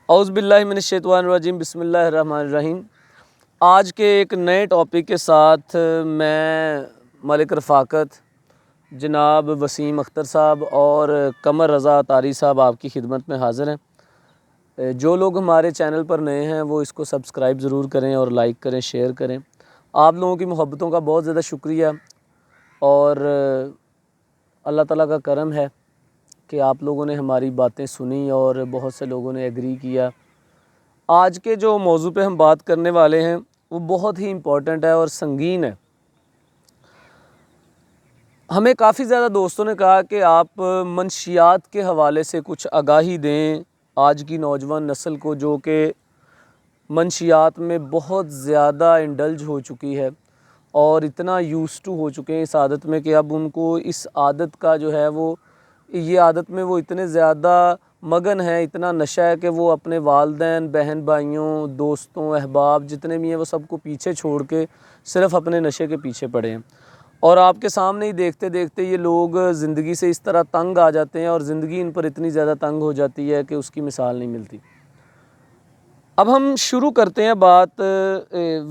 اعوذ باللہ من الشیطان الرجیم، بسم اللہ الرحمن الرحیم۔ آج کے ایک نئے ٹاپک کے ساتھ میں ملک رفاقت، جناب وسیم اختر صاحب اور قمر رضا طاری صاحب آپ کی خدمت میں حاضر ہیں۔ جو لوگ ہمارے چینل پر نئے ہیں وہ اس کو سبسکرائب ضرور کریں اور لائک کریں، شیئر کریں۔ آپ لوگوں کی محبتوں کا بہت زیادہ شکریہ، اور اللہ تعالیٰ کا کرم ہے کہ آپ لوگوں نے ہماری باتیں سنی اور بہت سے لوگوں نے ایگری کیا۔ آج کے جو موضوع پہ ہم بات کرنے والے ہیں وہ بہت ہی امپورٹنٹ ہے اور سنگین ہے۔ ہمیں کافی زیادہ دوستوں نے کہا کہ آپ منشیات کے حوالے سے کچھ آگاہی دیں آج کی نوجوان نسل کو، جو کہ منشیات میں بہت زیادہ انڈلج ہو چکی ہے اور اتنا یوز ٹو ہو چکے ہیں اس عادت میں کہ اب ان کو اس عادت کا جو ہے وہ یہ عادت میں وہ اتنے زیادہ مگن ہیں، اتنا نشہ ہے کہ وہ اپنے والدین، بہن بھائیوں، دوستوں، احباب جتنے بھی ہیں وہ سب کو پیچھے چھوڑ کے صرف اپنے نشے کے پیچھے پڑے ہیں۔ اور آپ کے سامنے ہی دیکھتے دیکھتے یہ لوگ زندگی سے اس طرح تنگ آ جاتے ہیں اور زندگی ان پر اتنی زیادہ تنگ ہو جاتی ہے کہ اس کی مثال نہیں ملتی۔ اب ہم شروع کرتے ہیں بات۔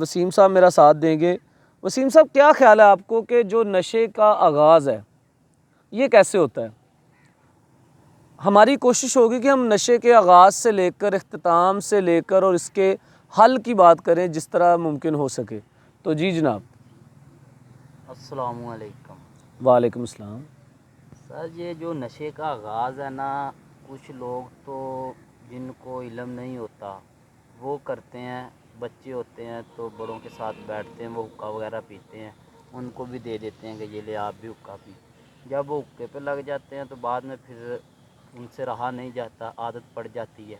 وسیم صاحب میرا ساتھ دیں گے۔ وسیم صاحب، کیا خیال ہے آپ کو کہ جو نشے کا آغاز ہے یہ کیسے ہوتا ہے؟ ہماری کوشش ہوگی کہ ہم نشے کے آغاز سے لے کر اختتام سے لے کر اور اس کے حل کی بات کریں جس طرح ممکن ہو سکے۔ تو جی جناب۔ السلام علیکم وعلیکم السلام۔ سر، یہ جو نشے کا آغاز ہے نا، کچھ لوگ تو جن کو علم نہیں ہوتا وہ کرتے ہیں۔ بچے ہوتے ہیں تو بڑوں کے ساتھ بیٹھتے ہیں، وہ حقہ وغیرہ پیتے ہیں، ان کو بھی دے دیتے ہیں کہ یہ لے آپ بھی حقہ پی۔ جب وہ حقے پہ لگ جاتے ہیں تو بعد میں پھر ان سے رہا نہیں جاتا، عادت پڑ جاتی ہے۔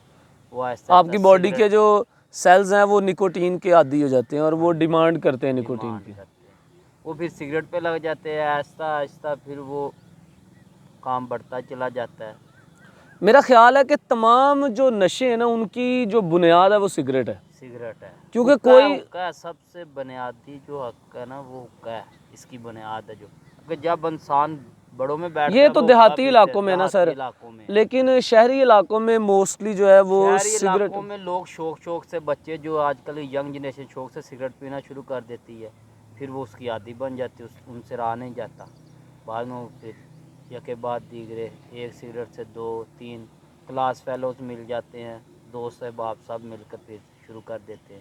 وہ آہستہ آپ آہستہ کی باڈی سگریٹ کے جو سیلز ہیں وہ نکوٹین کے عادی ہو جاتے ہیں اور وہ ڈیمانڈ کرتے ہیں نکوٹین ڈیمانڈ کی۔ کرتے ہیں، وہ پھر سگریٹ پہ لگ جاتے ہیں۔ آہستہ آہستہ پھر وہ کام بڑھتا چلا جاتا ہے۔ میرا خیال ہے کہ تمام جو نشے ہیں نا ان کی جو بنیاد ہے وہ سگریٹ ہے، سگریٹ ہے، کیونکہ حقہ ہے سب سے بنیادی جو حق ہے نا، وہ حقہ ہے، اس کی بنیاد ہے جو کہ جب انسان بڑوں میں بیٹھتا یہ ہے تو وہ حقہ دیہاتی پیتے ہیں، علاقوں میں ہے نا سر، دیہاتی علاقوں میں۔ لیکن شہری علاقوں میں موسٹلی جو ہے وہ شہری سگریٹ۔ علاقوں میں لوگ شوق سے، بچے جو آج کل ینگ جنریشن شوق سے سگریٹ پینا شروع کر دیتی ہے، پھر وہ اس کی عادی بن جاتی ہے، ان سے رہا نہیں جاتا۔ بعد میں وہ پھر یکے بعد دیگرے، ایک سگریٹ سے 2-3 کلاس فیلوز مل جاتے ہیں، دوست احباب سب مل کر پھر شروع کر دیتے ہیں۔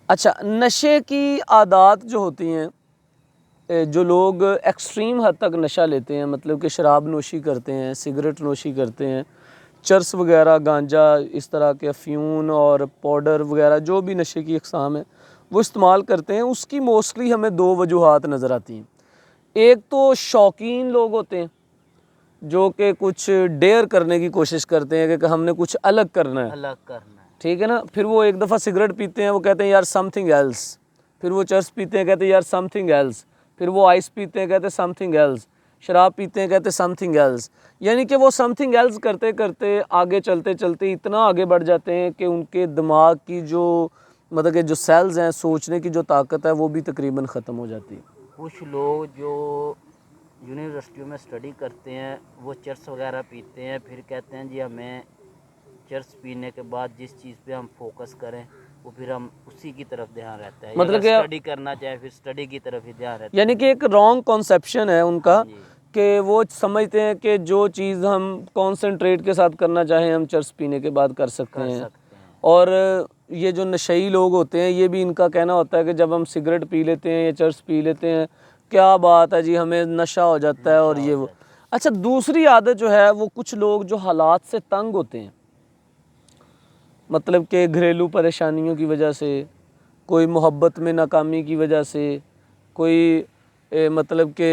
اچھا، نشے کی عادات جو ہوتی ہیں، جو لوگ ایکسٹریم حد تک نشہ لیتے ہیں، مطلب کہ شراب نوشی کرتے ہیں، سگریٹ نوشی کرتے ہیں، چرس وغیرہ، گانجا، اس طرح کے افیون اور پاؤڈر وغیرہ جو بھی نشے کی اقسام ہیں وہ استعمال کرتے ہیں، اس کی موسٹلی ہمیں 2 وجوہات نظر آتی ہیں۔ ایک تو شوقین لوگ ہوتے ہیں جو کہ کچھ ڈیئر کرنے کی کوشش کرتے ہیں کہ ہم نے کچھ الگ کرنا ہے، الگ کرنا ہے۔ ٹھیک ہے نا۔ پھر وہ ایک دفعہ سگریٹ پیتے ہیں، وہ کہتے ہیں یار سم تھنگ ایلس۔ پھر وہ چرس پیتے ہیں، کہتے ہیں یار سم تھنگ ایلس۔ پھر وہ آئس پیتے ہیں، کہتے ہیں سم تھنگ ایلس۔ شراب پیتے ہیں، کہتے ہیں سم تھنگ ایلس۔ یعنی کہ وہ سم تھنگ ایلس کرتے کرتے آگے چلتے چلتے اتنا آگے بڑھ جاتے ہیں کہ ان کے دماغ کی جو مطلب کہ جو سیلز ہیں، سوچنے کی جو طاقت ہے وہ بھی تقریباً ختم ہو جاتی ہے۔ کچھ لوگ جو یونیورسٹیوں میں اسٹڈی کرتے ہیں وہ چرس وغیرہ پیتے ہیں، پھر کہتے ہیں جی ہمیں چرس پینے کے بعد جس چیز پہ ہم فوکس کریں وہ پھر ہم اسی کی طرف دھیان رہتا ہے، مطلب اگر کہ اسٹڈی کرنا چاہے پھر اسٹڈی کی طرف ہی دھیان رہتا ہے۔ یعنی کہ ایک رانگ کنسیپشن ہے ان کا، جی، کہ وہ سمجھتے ہیں کہ جو چیز ہم کانسنٹریٹ کے ساتھ کرنا چاہیں ہم چرس پینے کے بعد کر سکتے کر ہیں۔ سکتے ہیں۔ اور یہ جو نشئی لوگ ہوتے ہیں یہ بھی ان کا کہنا ہوتا ہے کہ جب ہم سگریٹ پی لیتے ہیں یا چرس پی لیتے ہیں، کیا بات ہے جی، ہمیں نشہ ہو جاتا ہے نشہ اور ہو یہ وہ۔ جاتا ہے۔ اچھا، دوسری عادت جو ہے وہ کچھ لوگ جو حالات سے تنگ ہوتے ہیں، مطلب کہ گھریلو پریشانیوں کی وجہ سے، کوئی محبت میں ناکامی کی وجہ سے، کوئی مطلب کہ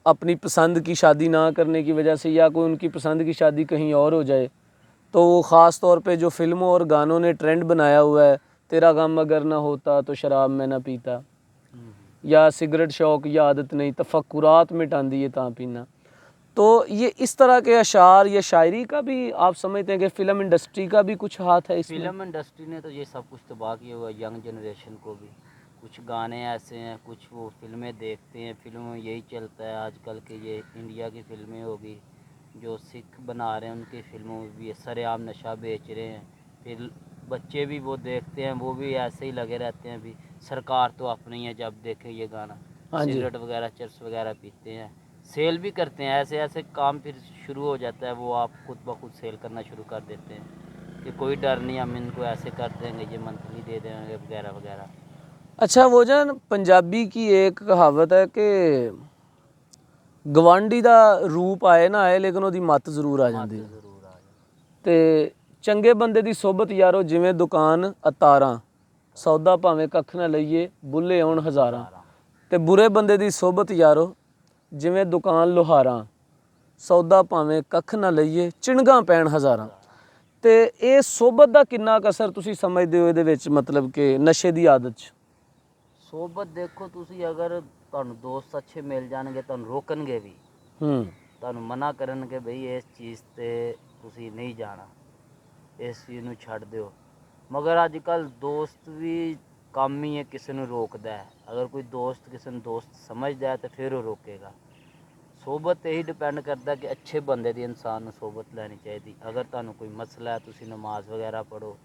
اپنی پسند کی شادی نہ کرنے کی وجہ سے، یا کوئی ان کی پسند کی شادی کہیں اور ہو جائے، تو وہ خاص طور پہ جو فلموں اور گانوں نے ٹرینڈ بنایا ہوا ہے، تیرا غم اگر نہ ہوتا تو شراب میں نہ پیتا، یا سگریٹ شوق یا عادت نہیں، تفکرات مٹان دیے تاں پینا۔ تو یہ اس طرح کے اشعار یا شاعری کا بھی آپ سمجھتے ہیں کہ فلم انڈسٹری کا بھی کچھ ہاتھ ہے اس میں؟ فلم انڈسٹری نے تو یہ سب کچھ تباہ کیا ہوا ہے، ینگ جنریشن کو بھی۔ کچھ گانے ایسے ہیں، کچھ وہ فلمیں دیکھتے ہیں، فلموں میں یہی چلتا ہے آج کل کہ یہ انڈیا کی فلمیں ہوگی، جو سکھ بنا رہے ہیں ان کی فلموں میں بھی سر عام نشہ بیچ رہے ہیں، پھر بچے بھی وہ دیکھتے ہیں، وہ بھی ایسے ہی لگے رہتے ہیں بھی سرکار تو اپنی ہے، جب دیکھیں یہ گانا ہاں جی، سگریٹ وغیرہ چرس وغیرہ پیتے ہیں، سیل بھی کرتے ہیں، ایسے ایسے کام پھر شروع ہو جاتا ہے، وہ آپ خود بخود سیل کرنا شروع کر دیتے ہیں کہ کوئی ڈر نہیں، ہم ان کو ایسے کر دیں گے، یہ منتھلی دے دیں گے وغیرہ وغیرہ۔ اچھا وہ جان پنجابی کی ایک کہاوت ہے کہ گوانڈی دا روپ آئے نہ آئے لیکن ਉਹਦੀ ਮੱਤ ਜ਼ਰੂਰ ਆ ਜਾਂਦੀ مت ਹੈ ضرور آ جائے۔ ਤੇ ਚੰਗੇ ਬੰਦੇ ਦੀ ਸੋਬਤ ਯਾਰੋ ਜਿਵੇਂ ਦੁਕਾਨ ਅਤਾਰਾਂ ਸੌਦਾ ਭਾਵੇਂ ਕੱਖ ਨਾ ਲਈਏ ਬੁੱਲੇ ਆਉਣ ਹਜ਼ਾਰਾਂ ਤੇ ਬੁਰੇ ਬੰਦੇ ਦੀ ਸੋਬਤ ਯਾਰੋ ਜਿਵੇਂ ਦੁਕਾਨ ਲੋਹਾਰਾਂ ਸੌਦਾ ਭਾਵੇਂ ਕੱਖ ਨਾ ਲਈਏ ਚਿਣਗਾਂ ਪੈਣ ਹਜ਼ਾਰਾਂ। ਤੇ ਇਹ ਸੋਬਤ ਦਾ ਕਿੰਨਾ ਕੁ ਅਸਰ ਤੁਸੀਂ ਸਮਝਦੇ ਹੋ ਇਹਦੇ ਵਿੱਚ ਮਤਲਬ ਕਿ ਨਸ਼ੇ ਦੀ ਆਦਤ 'ਚ? ਸੋਬਤ ਦੇਖੋ ਤੁਸੀਂ, ਅਗਰ ਤੁਹਾਨੂੰ ਦੋਸਤ ਅੱਛੇ ਮਿਲ ਜਾਣਗੇ ਤੁਹਾਨੂੰ ਰੋਕਣਗੇ ਵੀ, ਤੁਹਾਨੂੰ ਮਨਾ ਕਰਨਗੇ ਬਈ ਇਸ ਚੀਜ਼ ਤੇ ਤੁਸੀਂ ਨਹੀਂ ਜਾਣਾ, ਇਸ ਚੀਜ਼ ਨੂੰ ਛੱਡ ਦਿਓ, ਮਗਰ ਅੱਜ ਕੱਲ੍ਹ ਦੋਸਤ ਵੀ ਕੰਮ ਹੀ ਹੈ ਕਿਸੇ ਨੂੰ ਰੋਕਦਾ ਹੈ। ਅਗਰ ਕੋਈ ਦੋਸਤ ਕਿਸੇ ਨੂੰ ਦੋਸਤ ਸਮਝਦਾ ਹੈ ਤਾਂ ਫਿਰ ਉਹ ਰੋਕੇਗਾ। ਸੋਬਤ 'ਤੇ ਹੀ ਡਿਪੈਂਡ ਕਰਦਾ ਕਿ ਅੱਛੇ ਬੰਦੇ ਦੀ ਇਨਸਾਨ ਨੂੰ ਸੋਬਤ ਲੈਣੀ ਚਾਹੀਦੀ। ਅਗਰ ਤੁਹਾਨੂੰ ਕੋਈ ਮਸਲਾ ਹੈ ਤੁਸੀਂ ਨਮਾਜ਼ ਵਗੈਰਾ ਪੜ੍ਹੋ,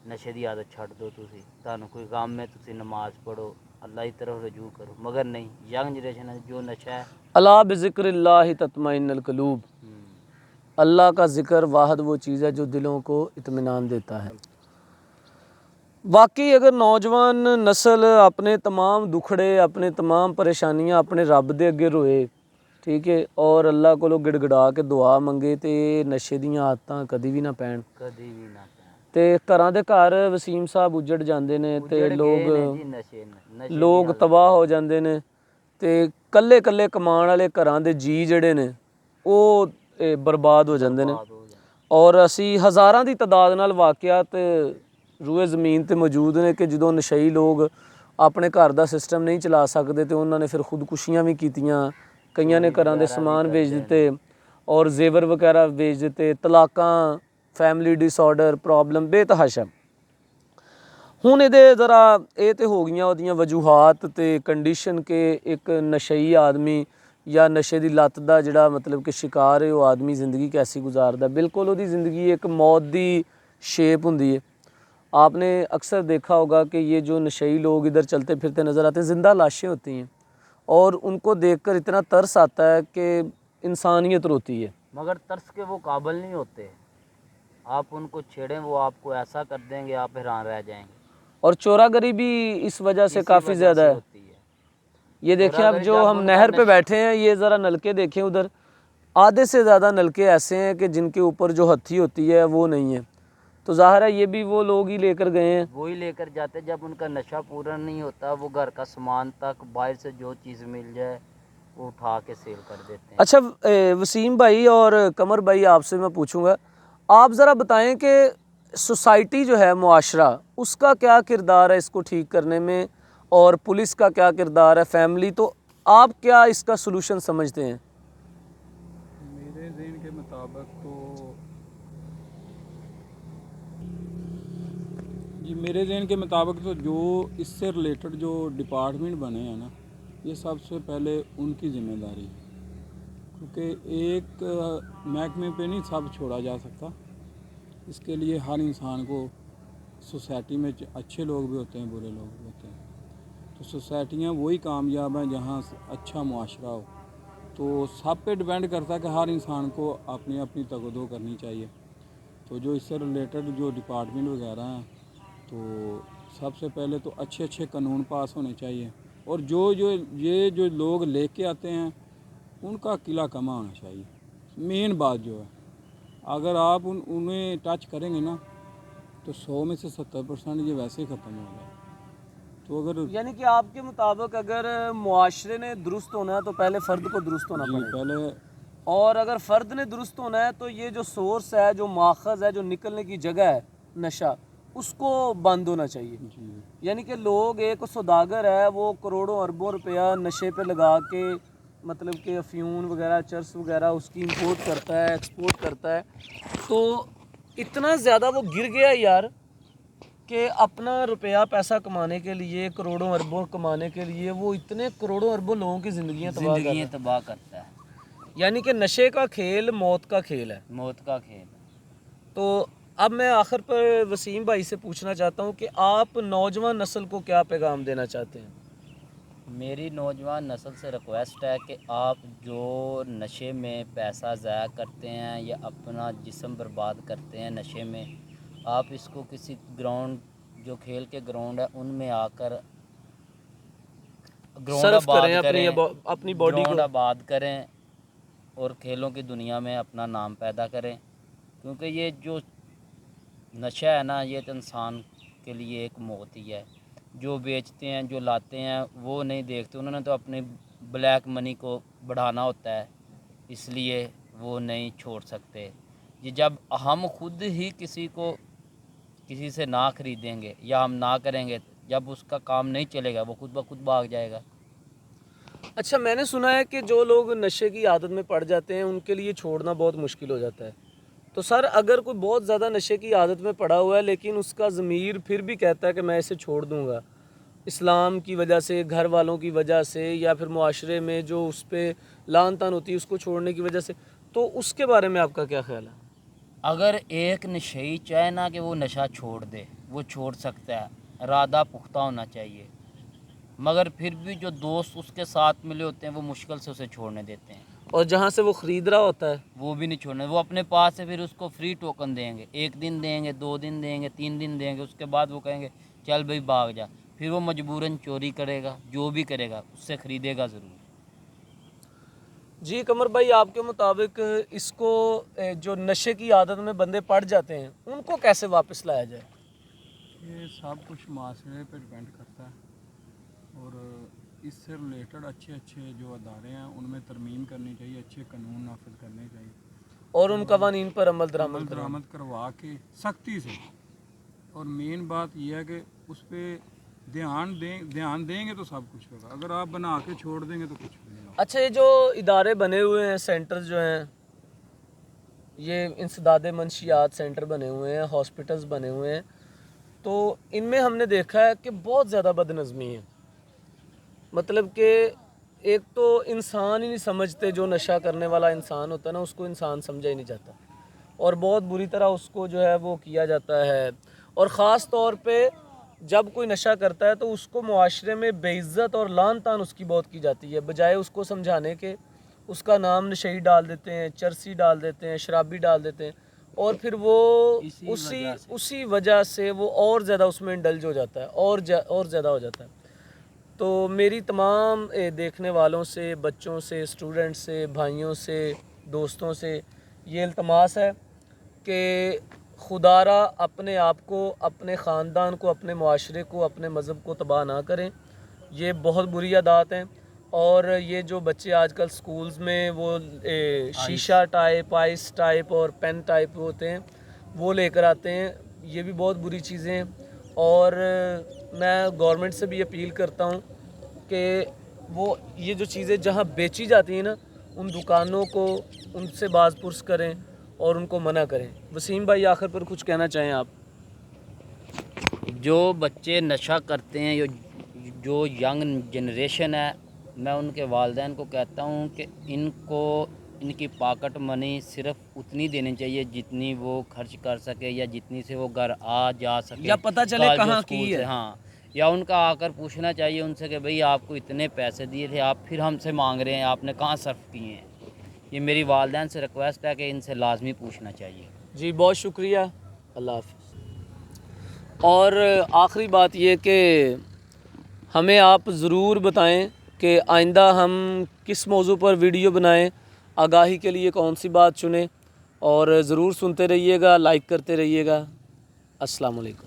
ਨਸ਼ੇ ਦੀ ਆਦਤ ਛੱਡ ਦਿਓ, ਤੁਸੀਂ ਤੁਹਾਨੂੰ ਕੋਈ ਗਮ ਹੈ ਤੁਸੀਂ ਨਮਾਜ਼ پڑھو، اللہ کی طرف رجوع کرو، مگر نہیں ینگ جنریشن ہے جو نشہ ہے۔ الا بذکر اللہ تطمئن القلوب، اللہ کا ذکر واحد وہ چیز ہے جو دلوں کو اطمینان دیتا ہے۔ واقعی اگر نوجوان نسل اپنے تمام دکھڑے اپنے تمام پریشانیاں اپنے رب دے اگے روئے، ٹھیک ہے، اور اللہ کو گڑ گڑا کے دعا منگے تے نشے دیاں عادتاں کدی بھی نہ پین، کدی بھی نہ پین، تے گھراں دے گھر وسیم صاحب اجڑ جاندے نے تے لوگ تباہ ہو جاندے نے تے کلے کلے کمان والے گھراں دے جی جڑے نے او برباد ہو جاندے نے۔ اور اسی ہزاراں دی تعداد نال واقعات روئے زمین تے موجود نے کہ جدوں نشئی لوگ اپنے گھر دا سسٹم نہیں چلا سکدے تے انہاں نے پھر خودکشیاں بھی کیتیاں، کئیاں نے گھراں دے سامان بیچ دتے اور زیور وغیرہ بیچ دتے، طلاقاں، فیملی ڈس آرڈر، پرابلم بے تحاشا۔ ہن ਇਹਦੇ ذرا ਇਹ ਤੇ ਹੋ ਗਈਆਂ ਉਹਦੀਆਂ ਵਜੂਹਾਤ ਤੇ ਕੰਡੀਸ਼ਨ ਕਿ ਇੱਕ ਨਸ਼ਈ ਆਦਮੀ ਜਾਂ ਨਸ਼ੇ ਦੀ ਲੱਤ ਦਾ ਜਿਹੜਾ ਮਤਲਬ ਕਿ ਸ਼ਿਕਾਰ ਹੈ ਉਹ ਆਦਮੀ ਜ਼ਿੰਦਗੀ ਕੈਸੀ ਗੁਜ਼ਾਰਦਾ। ਬਿਲਕੁਲ ਉਹਦੀ ਜ਼ਿੰਦਗੀ ਇੱਕ ਮੌਤ ਦੀ ਸ਼ੇਪ ਹੁੰਦੀ ہے۔ آپ نے اکثر دیکھا ہوگا کہ یہ جو نشئی لوگ ادھر چلتے پھرتے نظر آتے ہیں زندہ لاشیں ہوتی ہیں اور ان کو دیکھ کر اتنا ترس آتا ہے کہ انسانیت روتی ہے، مگر ترس کے وہ قابل نہیں ہوتے، آپ ان کو چھیڑیں وہ آپ کو ایسا کر دیں گے آپ حیران رہ جائیں گے۔ اور چورا گری بھی اس وجہ سے کافی زیادہ ہے۔ یہ دیکھیں اب جو ہم نہر پہ بیٹھے ہیں یہ ذرا نلکے دیکھیں، ادھر آدھے سے زیادہ نلکے ایسے ہیں کہ جن کے اوپر جو ہتھی ہوتی ہے وہ نہیں ہے، تو ظاہر ہے یہ بھی وہ لوگ ہی لے کر گئے ہیں، وہی لے کر جاتے، جب ان کا نشہ پورا نہیں ہوتا وہ گھر کا سامان تک باہر سے جو چیز مل جائے وہ اٹھا کے سیل کر دیتے ہیں۔ اچھا وسیم بھائی اور قمر بھائی آپ سے میں پوچھوں گا، آپ ذرا بتائیں کہ سوسائٹی جو ہے معاشرہ اس کا کیا کردار ہے اس کو ٹھیک کرنے میں، اور پولیس کا کیا کردار ہے، فیملی، تو آپ کیا اس کا سلوشن سمجھتے ہیں؟ میرے ذہن کے مطابق تو میرے ذہن کے مطابق تو جو اس سے ریلیٹڈ جو ڈپارٹمنٹ بنے ہیں نا، یہ سب سے پہلے ان کی ذمہ داری ہے، کیونکہ ایک محکمے پہ نہیں سب چھوڑا جا سکتا، اس کے لیے ہر انسان کو سوسائٹی میں اچھے لوگ بھی ہوتے ہیں برے لوگ بھی ہوتے ہیں، تو سوسائٹیاں وہی کامیاب ہیں جہاں اچھا معاشرہ ہو، تو سب پہ ڈیپینڈ کرتا ہے کہ ہر انسان کو اپنی اپنی تگدو کرنی چاہیے۔ تو جو اس سے ریلیٹڈ جو ڈپارٹمنٹ وغیرہ ہیں تو سب سے پہلے تو اچھے اچھے قانون پاس ہونے چاہیے، اور یہ جو لوگ لے کے آتے ہیں ان کا قلعہ کما ہونا چاہیے۔ مین بات جو ہے اگر آپ انہیں ٹچ کریں گے نا تو 100 میں سے 70% یہ ویسے ہی ختم ہو گئے۔ تو اگر یعنی کہ آپ کے مطابق اگر معاشرے نے درست ہونا ہے تو پہلے فرد کو درست ہونا پڑے گا، پہلے، اور اگر فرد نے درست ہونا ہے تو یہ جو سورس ہے، جو ماخذ ہے، جو نکلنے کی جگہ ہے نشہ، اس کو بند ہونا چاہیے۔ یعنی کہ لوگ ایک سوداگر ہے وہ کروڑوں اربوں روپیہ نشے پہ لگا کے مطلب کہ افیون وغیرہ چرس وغیرہ اس کی امپورٹ کرتا ہے، ایکسپورٹ کرتا ہے، تو اتنا زیادہ وہ گر گیا یار کہ اپنا روپیہ پیسہ کمانے کے لیے، کروڑوں اربوں کمانے کے لیے وہ اتنے کروڑوں اربوں لوگوں کی زندگیاں تباہ کرتا ہے۔ یعنی کہ نشے کا کھیل موت کا کھیل ہے. موت کا کھیل. تو اب میں آخر پر وسیم بھائی سے پوچھنا چاہتا ہوں کہ آپ نوجوان نسل کو کیا پیغام دینا چاہتے ہیں؟ میری نوجوان نسل سے ریکویسٹ ہے کہ آپ جو نشے میں پیسہ ضائع کرتے ہیں یا اپنا جسم برباد کرتے ہیں نشے میں، آپ اس کو کسی گراؤنڈ، جو کھیل کے گراؤنڈ ہے ان میں آ کر گراؤنڈ صرف آباد کریں کریں، اپنی باڈی گراؤنڈ کو. آباد کریں اور کھیلوں کی دنیا میں اپنا نام پیدا کریں. کیونکہ یہ جو نشہ ہے نا، یہ تو انسان کے لیے ایک موت ہی ہے. جو بیچتے ہیں، جو لاتے ہیں، وہ نہیں دیکھتے، انہوں نے تو اپنے بلیک منی کو بڑھانا ہوتا ہے، اس لیے وہ نہیں چھوڑ سکتے. یہ جب ہم خود ہی کسی سے نہ خریدیں گے یا ہم نہ کریں گے، جب اس کا کام نہیں چلے گا وہ خود بخود بھاگ جائے گا. اچھا، میں نے سنا ہے کہ جو لوگ نشے کی عادت میں پڑ جاتے ہیں ان کے لیے چھوڑنا بہت مشکل ہو جاتا ہے. تو سر، اگر کوئی بہت زیادہ نشے کی عادت میں پڑا ہوا ہے لیکن اس کا ضمیر پھر بھی کہتا ہے کہ میں اسے چھوڑ دوں گا، اسلام کی وجہ سے، گھر والوں کی وجہ سے، یا پھر معاشرے میں جو اس پہ لعن طعن ہوتی ہے اس کو چھوڑنے کی وجہ سے، تو اس کے بارے میں آپ کا کیا خیال ہے؟ اگر ایک نشئی چاہے نا کہ وہ نشہ چھوڑ دے، وہ چھوڑ سکتا ہے. ارادہ پختہ ہونا چاہیے. مگر پھر بھی جو دوست اس کے ساتھ ملے ہوتے ہیں وہ مشکل سے اسے چھوڑنے دیتے ہیں. اور جہاں سے وہ خرید رہا ہوتا ہے وہ بھی نہیں چھوڑنے. وہ اپنے پاس سے پھر اس کو فری ٹوکن دیں گے. 1 دن دیں گے، 2 دن دیں گے، 3 دن دیں گے. اس کے بعد وہ کہیں گے چل بھائی بھاگ جا. پھر وہ مجبوراً چوری کرے گا، جو بھی کرے گا اس سے خریدے گا ضرور. جی قمر بھائی، آپ کے مطابق اس کو جو نشے کی عادت میں بندے پڑ جاتے ہیں ان کو کیسے واپس لایا جائے؟ یہ سب کچھ معاشرے پہ ڈپینڈ کرتا ہے، اور اس سے ریلیٹڈ اچھے جو ادارے ہیں ان میں ترمیم کرنی چاہیے، اچھے قانون نافذ کرنے چاہیے اور ان قوانین پر عمل درآمد کریں. درآمد کروا کے سختی سے. اور مین بات یہ ہے کہ اس پہ دھیان دیں گے تو سب کچھ ہوگا. اگر آپ بنا کے چھوڑ دیں گے تو کچھ بھی نہیں ہوگا. اچھا، یہ جو ادارے بنے ہوئے ہیں، سینٹر جو ہیں، یہ انسداد منشیات سینٹر بنے ہوئے ہیں، ہاسپٹلز بنے ہوئے ہیں، تو ان میں ہم نے دیکھا ہے کہ بہت زیادہ بد نظمی ہے. مطلب کہ ایک تو انسان ہی نہیں سمجھتے، جو نشہ کرنے والا انسان ہوتا ہے نا اس کو انسان سمجھا ہی نہیں جاتا، اور بہت بری طرح اس کو جو ہے وہ کیا جاتا ہے. اور خاص طور پہ جب کوئی نشہ کرتا ہے تو اس کو معاشرے میں بے عزت اور لعن طعن اس کی بہت کی جاتی ہے، بجائے اس کو سمجھانے کے اس کا نام نشئی ڈال دیتے ہیں، چرسی ڈال دیتے ہیں، شرابی ڈال دیتے ہیں، اور پھر وہ اسی وجہ سے وہ اور زیادہ اس میں انڈلج ہو جاتا ہے، اور زیادہ ہو جاتا ہے. تو میری تمام دیکھنے والوں سے، بچوں سے، اسٹوڈنٹ سے، بھائیوں سے، دوستوں سے یہ التماس ہے کہ خدا را اپنے آپ کو، اپنے خاندان کو، اپنے معاشرے کو، اپنے مذہب کو تباہ نہ کریں. یہ بہت بری عادات ہیں. اور یہ جو بچے آج کل سکولز میں وہ شیشہ ٹائپ، آئس ٹائپ اور پین ٹائپ ہوتے ہیں وہ لے کر آتے ہیں، یہ بھی بہت بری چیزیں ہیں. اور میں گورنمنٹ سے بھی اپیل کرتا ہوں کہ وہ یہ جو چیزیں جہاں بیچی جاتی ہیں نا، ان دکانوں کو ان سے باز پرس کریں اور ان کو منع کریں. وسیم بھائی، آخر پر کچھ کہنا چاہیں آپ؟ جو بچے نشہ کرتے ہیں، جو ینگ جنریشن ہے، میں ان کے والدین کو کہتا ہوں کہ ان کی پاکٹ منی صرف اتنی دینی چاہیے جتنی وہ خرچ کر سکے، یا جتنی سے وہ گھر آ جا سکے، یا پتہ چلے کالج و کہاں اسکول کی ہے. سے. ہاں، یا ان کا آ کر پوچھنا چاہیے ان سے کہ بھئی آپ کو اتنے پیسے دیے تھے، آپ پھر ہم سے مانگ رہے ہیں، آپ نے کہاں صرف کیے ہیں. یہ میری والدین سے ریکویسٹ ہے کہ ان سے لازمی پوچھنا چاہیے. جی بہت شکریہ، اللہ حافظ. اور آخری بات یہ کہ ہمیں آپ ضرور بتائیں کہ آئندہ ہم کس موضوع پر ویڈیو بنائیں، آگاہی کے لیے کون سی بات چنیں، اور ضرور سنتے رہیے گا، لائک کرتے رہیے گا. السلام علیکم.